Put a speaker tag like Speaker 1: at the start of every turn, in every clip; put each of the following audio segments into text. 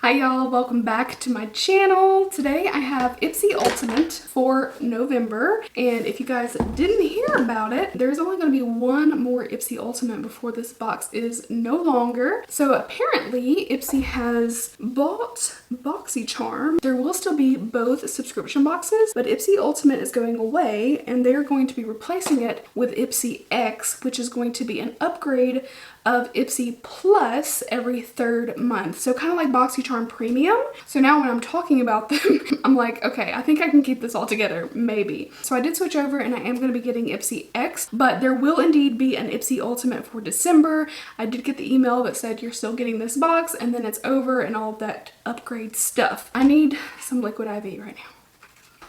Speaker 1: Hi y'all, welcome back to my channel. Today I have Ipsy Ultimate for November, and if you guys didn't hear about it, there's only going to be one more Ipsy Ultimate before this box is no longer. So apparently Ipsy has bought BoxyCharm. There will still be both subscription boxes, but Ipsy Ultimate is going away and they're going to be replacing it with Ipsy X, which is going to be an upgrade of Ipsy Plus every third month. So kind of like BoxyCharm Premium. So now when I'm talking about them, I'm like, okay, I think I can keep this all together, maybe. So I did switch over and I am going to be getting Ipsy X, but there will indeed be an Ipsy Ultimate for December. I did get the email that said you're still getting this box and then it's over and all of that upgrade stuff. I need some liquid IV right now.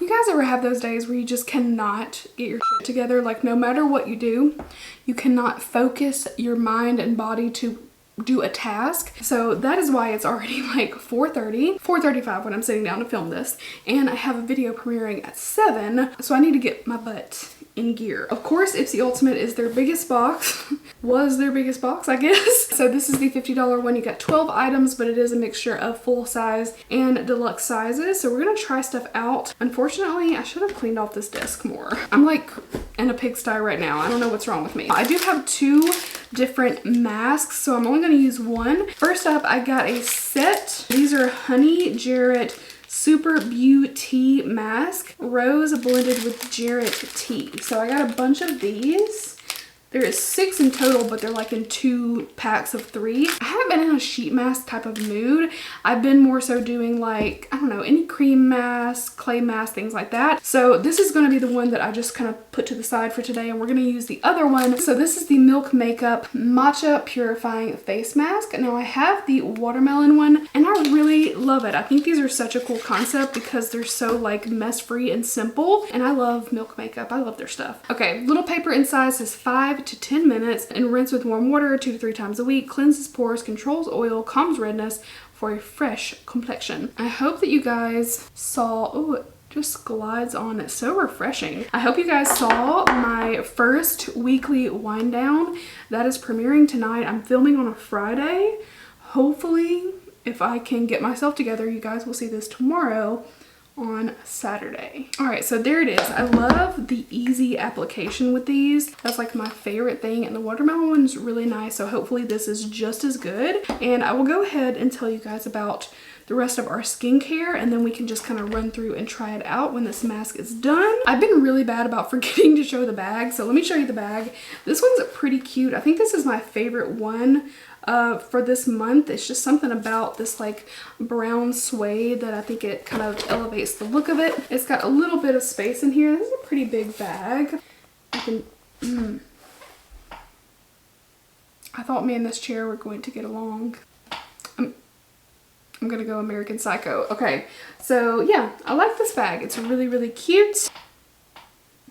Speaker 1: You guys ever have those days where you just cannot get your shit together? Like no matter what you do, you cannot focus your mind and body to do a task. So that is why it's already like 4:35 when I'm sitting down to film this. And I have a video premiering at 7, so I need to get my butt in gear. Of course, Ipsy Ultimate is their biggest box. Was their biggest box, I guess. So this is the $50 one. You got 12 items, but it is a mixture of full size and deluxe sizes. So we're gonna try stuff out. Unfortunately, I should have cleaned off this desk more. I'm like in a pigsty right now. I don't know what's wrong with me. I do have 2 different masks, so I'm only gonna use one. First up, I got a set. These are Honey Jarrett Super Beauty Mask, rose blended with Jarrett tea. So I got a bunch of these. There is 6 in total, but they're like in 2 packs of 3. I haven't been in a sheet mask type of mood. I've been more so doing like, I don't know, any cream mask, clay mask, things like that. So this is going to be the one that I just kind of put to the side for today, and we're going to use the other one. So this is the Milk Makeup Matcha Purifying Face Mask. Now I have the watermelon one, and I really love it. I think these are such a cool concept because they're so like mess free and simple, and I love Milk Makeup. I love their stuff. Okay, little paper inside says 5 to 10 minutes and rinse with warm water 2 to 3 times a week. Cleanses pores, controls oil, calms redness for a fresh complexion. I hope that you guys saw, oh, it just glides on. It's so refreshing. I hope you guys saw my first weekly wind down that is premiering tonight. I'm filming on a Friday. Hopefully, if I can get myself together, you guys will see this tomorrow on Saturday. All right, so there it is. I love the easy application with these. That's like my favorite thing, and the watermelon one's really nice, so hopefully this is just as good. And I will go ahead and tell you guys about the rest of our skincare, and then we can just kind of run through and try it out when this mask is done. I've been really bad about forgetting to show the bag, so let me show you the bag. This one's pretty cute. I think this is my favorite one for this month. It's just something about this like brown suede that I think it kind of elevates the look of it. It's got a little bit of space in here. This is a pretty big bag. I thought me and this chair were going to get along. I'm gonna go American Psycho. Okay, so yeah, I like this bag. It's really, really cute.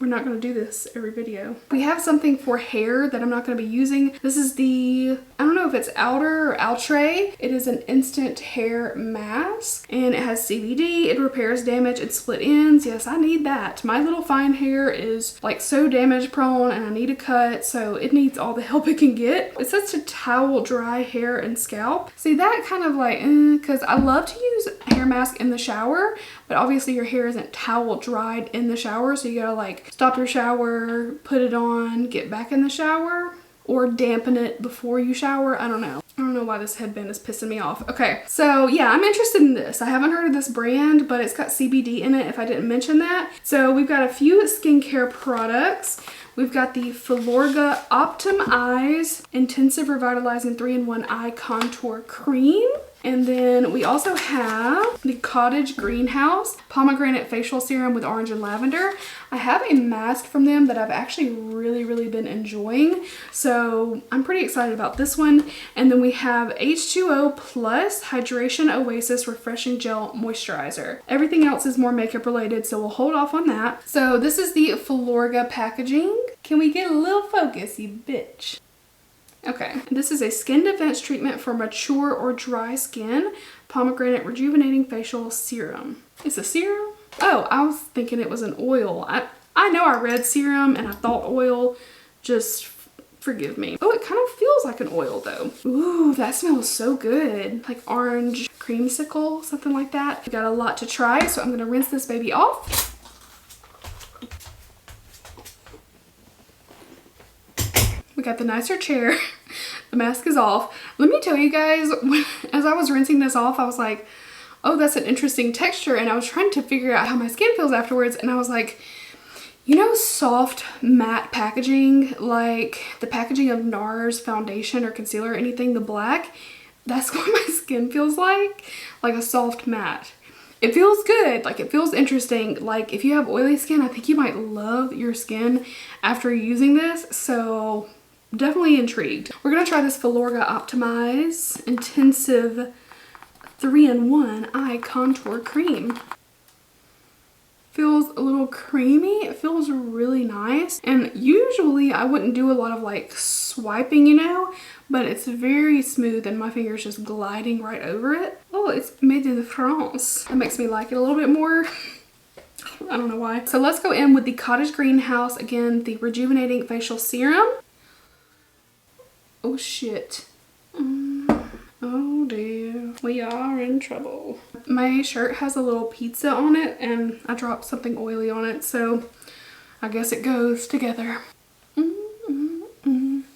Speaker 1: We're not going to do this every video. We have something for hair that I'm not going to be using. This is the, I don't know if it's Outer or Outre. It is an instant hair mask and it has CBD. It repairs damage and split ends. Yes, I need that. My little fine hair is like so damage prone and I need a cut, so it needs all the help it can get. It says to towel dry hair and scalp. See, that kind of like, because I love to use hair mask in the shower, but obviously your hair isn't towel dried in the shower, so you gotta like stop your shower, put it on, get back in the shower, or dampen it before you shower. I don't know. I don't know why this headband is pissing me off. Okay, so yeah, I'm interested in this. I haven't heard of this brand, but it's got CBD in it if I didn't mention that. So we've got a few skincare products. We've got the Filorga Optum Eyes Intensive Revitalizing 3-in-1 Eye Contour Cream. And then we also have the Cottage Greenhouse Pomegranate Facial Serum with orange and lavender. I have a mask from them that I've actually really been enjoying, so I'm pretty excited about this one. And then we have H2O Plus Hydration Oasis Refreshing Gel Moisturizer. Everything else is more makeup related, so we'll hold off on that. So this is the Filorga packaging. Can we get a little focus, you bitch? Okay, this is a skin defense treatment for mature or dry skin. Pomegranate Rejuvenating Facial Serum. It's a serum? Oh, I was thinking it was an oil. I know I read serum and I thought oil. Just forgive me. Oh, it kind of feels feels like an oil though. Ooh, that smells so good. Like orange creamsicle, something like that. We got a lot to try, so I'm gonna rinse this baby off. We got the nicer chair. The mask is off. Let me tell you guys, as I was rinsing this off, I was like, oh, that's an interesting texture. And I was trying to figure out how my skin feels afterwards. And I was like, you know, soft matte packaging, like the packaging of NARS foundation or concealer or anything, the black, that's what my skin feels like a soft matte. It feels good, like it feels interesting. Like if you have oily skin, I think you might love your skin after using this. So definitely intrigued. We're gonna try this Filorga Optimize Intensive 3-in-1 Eye Contour Cream. Feels a little creamy. It feels really nice. And usually I wouldn't do a lot of like swiping, you know, but it's very smooth and my finger's just gliding right over it. Oh, it's made in France. That makes me like it a little bit more. I don't know why. So let's go in with the Cottage Greenhouse, again, the Rejuvenating Facial Serum. Oh shit. Oh dear, we are in trouble. My shirt has a little pizza on it and I dropped something oily on it, so I guess it goes together.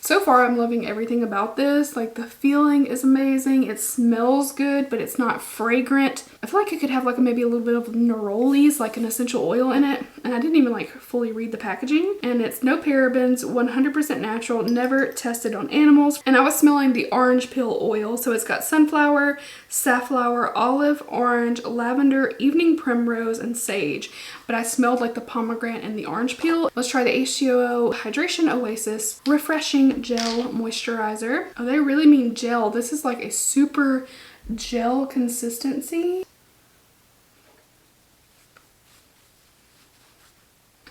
Speaker 1: So far I'm loving everything about this. Like the feeling is amazing. It smells good, but it's not fragrant. I feel like it could have like maybe a little bit of nerolies, like an essential oil in it. And I didn't even like fully read the packaging. And it's no parabens, 100% natural, never tested on animals. And I was smelling the orange peel oil. So it's got sunflower, safflower, olive, orange, lavender, evening primrose, and sage. But I smelled like the pomegranate and the orange peel. Let's try the Eyeshadow Hydration Oasis Refreshing Gel Moisturizer. Oh, they really mean gel. This is like a super gel consistency.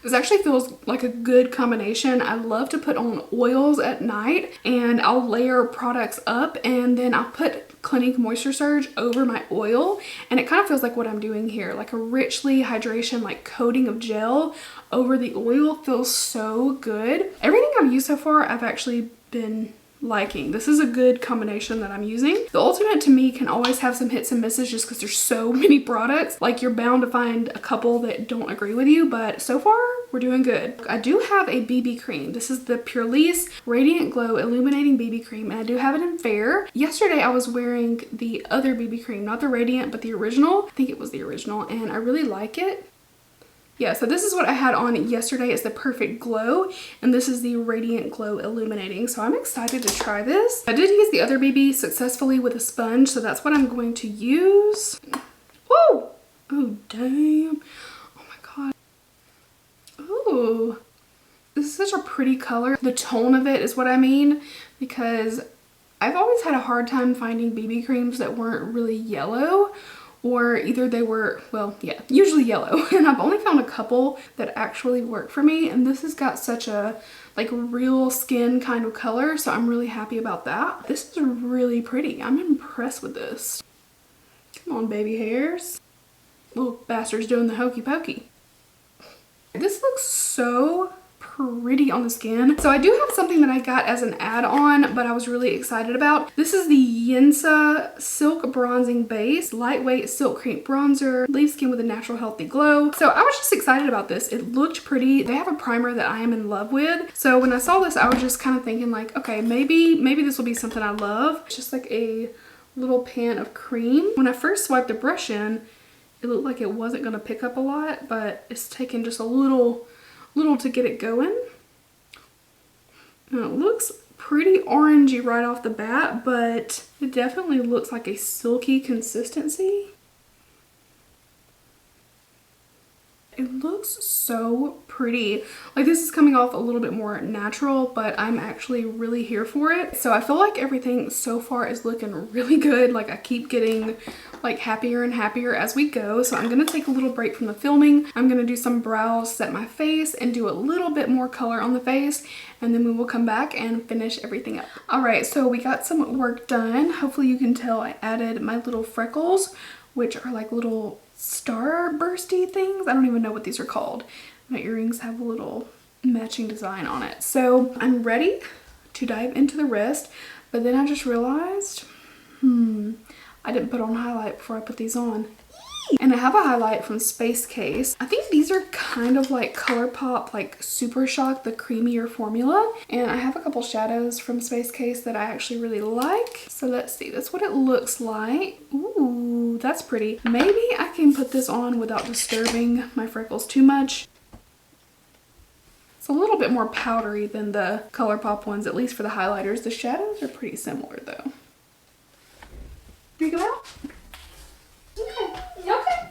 Speaker 1: This actually feels like a good combination. I love to put on oils at night and I'll layer products up and then I'll put Clinique Moisture Surge over my oil, and it kind of feels like what I'm doing here, like a richly hydration like coating of gel over the oil. Feels so good. Everything I've used so far I've actually been liking. This is a good combination that I'm using. The Ultimate to me can always have some hits and misses just because there's so many products. Like you're bound to find a couple that don't agree with you, but so far we're doing good. I do have a BB cream. This is the Purlisse Radiant Glow Illuminating BB Cream, and I do have it in Fair. Yesterday I was wearing the other BB cream, not the Radiant, but the original. I think it was the original, and I really like it. Yeah, so this is what I had on yesterday. It's the Perfect Glow, and this is the Radiant Glow Illuminating. So I'm excited to try this. I did use the other BB successfully with a sponge, so that's what I'm going to use. Woo! Oh, damn. Oh my god. Ooh. This is such a pretty color. The tone of it is what I mean, because I've always had a hard time finding BB creams that weren't really yellow, or either they were, well, yeah, usually yellow. And I've only found a couple that actually work for me. And this has got such a like real skin kind of color. So I'm really happy about that. This is really pretty. I'm impressed with this. Come on, baby hairs. Little bastard's doing the hokey pokey. This looks so pretty on the skin. So I do have something that I got as an add-on, but I was really excited about. This is the Yensa Silk Bronzing Base Lightweight Silk Cream Bronzer. Leaves skin with a natural healthy glow. So I was just excited about this. It looked pretty. They have a primer that I am in love with. So when I saw this, I was just kind of thinking like, okay, maybe this will be something I love. It's just like a little pan of cream. When I first swiped the brush in, it looked like it wasn't going to pick up a lot, but it's taken just a little to get it going. Now it looks pretty orangey right off the bat, but it definitely looks like a silky consistency. It looks so pretty. Like this is coming off a little bit more natural, but I'm actually really here for it. So I feel like everything so far is looking really good. Like I keep getting like happier and happier as we go. So I'm gonna take a little break from the filming. I'm gonna do some brows, set my face, and do a little bit more color on the face, and then we will come back and finish everything up. All right, so we got some work done. Hopefully you can tell I added my little freckles, which are like little star bursty things. I don't even know what these are called. My earrings have a little matching design on it. So I'm ready to dive into the rest. But then I just realized, I didn't put on highlight before I put these on. And I have a highlight from Space Case. I think these are kind of like ColourPop, like Super Shock, the creamier formula. And I have a couple shadows from Space Case that I actually really like. So let's see, that's what it looks like. Ooh, that's pretty. Maybe I can put this on without disturbing my freckles too much. It's a little bit more powdery than the ColourPop ones, at least for the highlighters. The shadows are pretty similar though. Here you go out. Okay.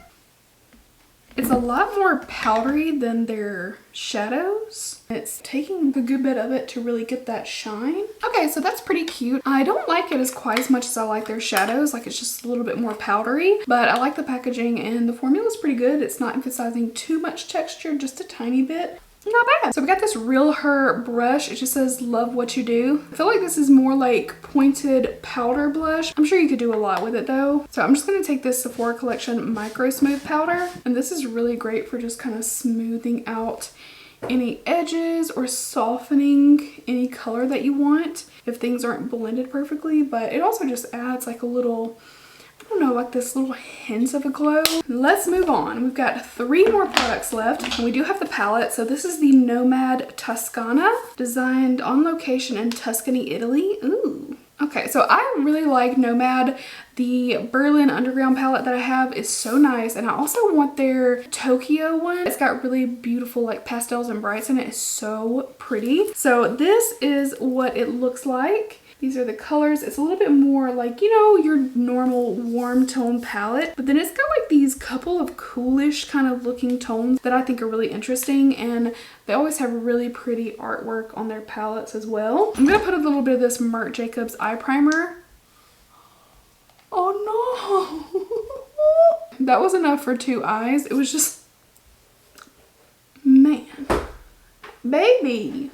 Speaker 1: It's a lot more powdery than their shadows. It's taking a good bit of it to really get that shine. Okay, so that's pretty cute. I don't like it as quite as much as I like their shadows. Like, it's just a little bit more powdery, but I like the packaging and the formula is pretty good. It's not emphasizing too much texture, just a tiny bit. Not bad. So we got this Real Her brush. It just says love what you do. I feel like this is more like pointed powder blush. I'm sure you could do a lot with it though. So I'm just going to take this Sephora Collection Micro Smooth Powder, and this is really great for just kind of smoothing out any edges or softening any color that you want if things aren't blended perfectly. But it also just adds like a little, I don't know, like this little hint of a glow. Let's move on. We've got 3 more products left, and we do have the palette. So this is the Nomad Toscana, designed on location in Tuscany, Italy. Ooh. Okay, so I really like Nomad. The Berlin Underground palette that I have is so nice, and I also want their Tokyo one. It's got really beautiful like pastels and brights in it. It's so pretty. So this is what it looks like. These are the colors. It's a little bit more like, you know, your normal warm tone palette, but then it's got like these couple of coolish kind of looking tones that I think are really interesting, and they always have really pretty artwork on their palettes as well. I'm gonna put a little bit of this Marc Jacobs eye primer. Oh no! That was enough for 2 eyes. It was just, man, baby.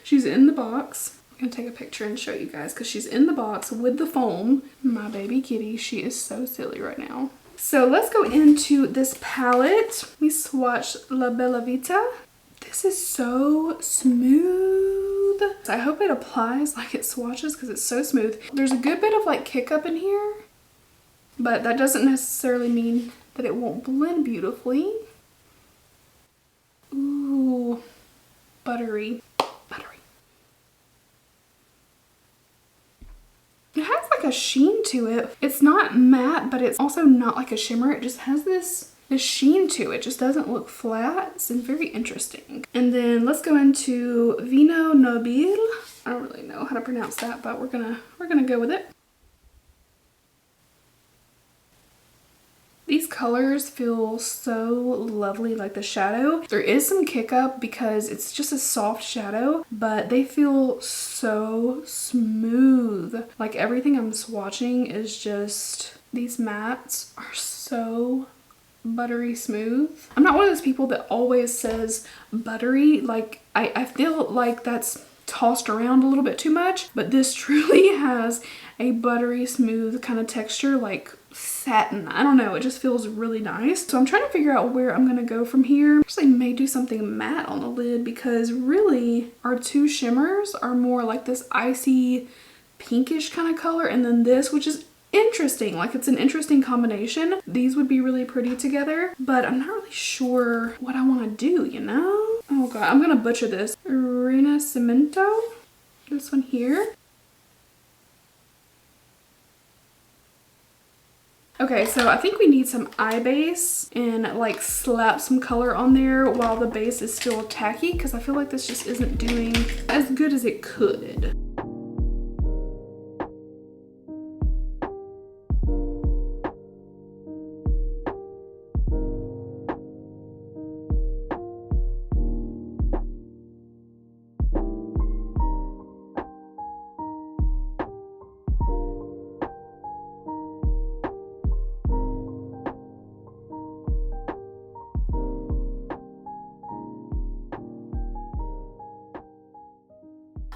Speaker 1: She's in the box. I'm gonna take a picture and show you guys because she's in the box with the foam. My baby kitty, she is so silly right now. So let's go into this palette. Let me swatch La Bella Vita. This is so smooth. I hope it applies like it swatches because it's so smooth. There's a good bit of like kick up in here, but that doesn't necessarily mean that it won't blend beautifully. Ooh, buttery. It has like a sheen to it. It's not matte, but it's also not like a shimmer. It just has this sheen to it. It just doesn't look flat. It's very interesting. And then let's go into Vino Nobile. I don't really know how to pronounce that, but we're gonna go with it. These colors feel so lovely, like the shadow. There is some kick up because it's just a soft shadow, but they feel so smooth. Like everything I'm swatching is just, these mattes are so buttery smooth. I'm not one of those people that always says buttery. Like I feel like that's tossed around a little bit too much, but this truly has a buttery smooth kind of texture, like satin. I don't know, it just feels really nice. So I'm trying to figure out where I'm gonna go from here. Actually, may do something matte on the lid because really our 2 shimmers are more like this icy pinkish kind of color, and then this, which is interesting. Like, it's an interesting combination. These would be really pretty together, but I'm not really sure what I want to do, you know? Oh god, I'm gonna butcher this. Rinascimento, this one here. Okay, so I think we need some eye base and like slap some color on there while the base is still tacky, because I feel like this just isn't doing as good as it could.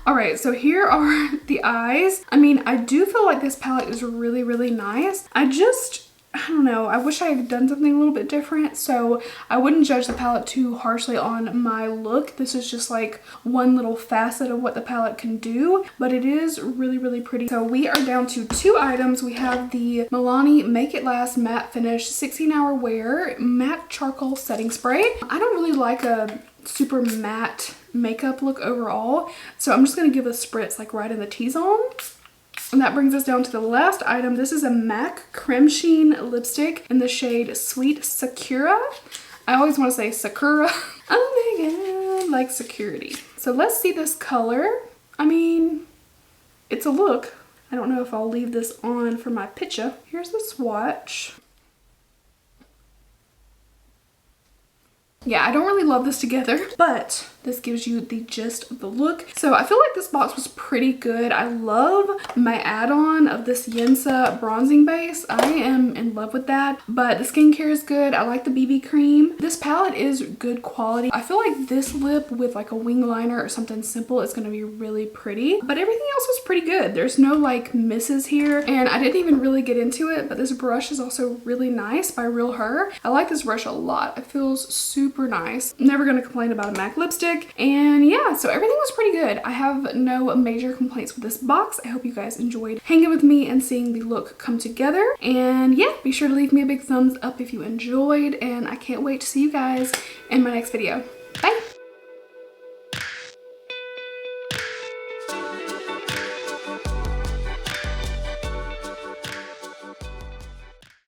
Speaker 1: Alright, so here are the eyes. I mean, I do feel like this palette is really, really nice. I I don't know, I wish I had done something a little bit different, so I wouldn't judge the palette too harshly on my look. This is just like one little facet of what the palette can do, but it is really, really pretty. So we are down to 2 items. We have the Milani Make It Last Matte Finish 16-Hour Wear Matte Charcoal Setting Spray. I don't really like a super matte makeup look overall, so I'm just going to give a spritz like right in the T-zone. And that brings us down to the last item. This is a MAC Creme Sheen lipstick in the shade Sweet Sakura. I always want to say Sakura. Oh my god, like security. So let's see this color. I mean, it's a look. I don't know if I'll leave this on for my picture. Here's the swatch. Yeah, I don't really love this together, but this gives you the gist of the look. So I feel like this box was pretty good. I love my add-on of this Yensa bronzing base. I am in love with that, but the skincare is good. I like the BB cream. This palette is good quality. I feel like this lip with like a wing liner or something simple is gonna be really pretty, but everything else was pretty good. There's no like misses here, and I didn't even really get into it, but this brush is also really nice by Real Her. I like this brush a lot. It feels super nice. Never gonna complain about a MAC lipstick. And yeah, so everything was pretty good. I have no major complaints with this box. I hope you guys enjoyed hanging with me and seeing the look come together. And yeah, be sure to leave me a big thumbs up if you enjoyed, and I can't wait to see you guys in my next video.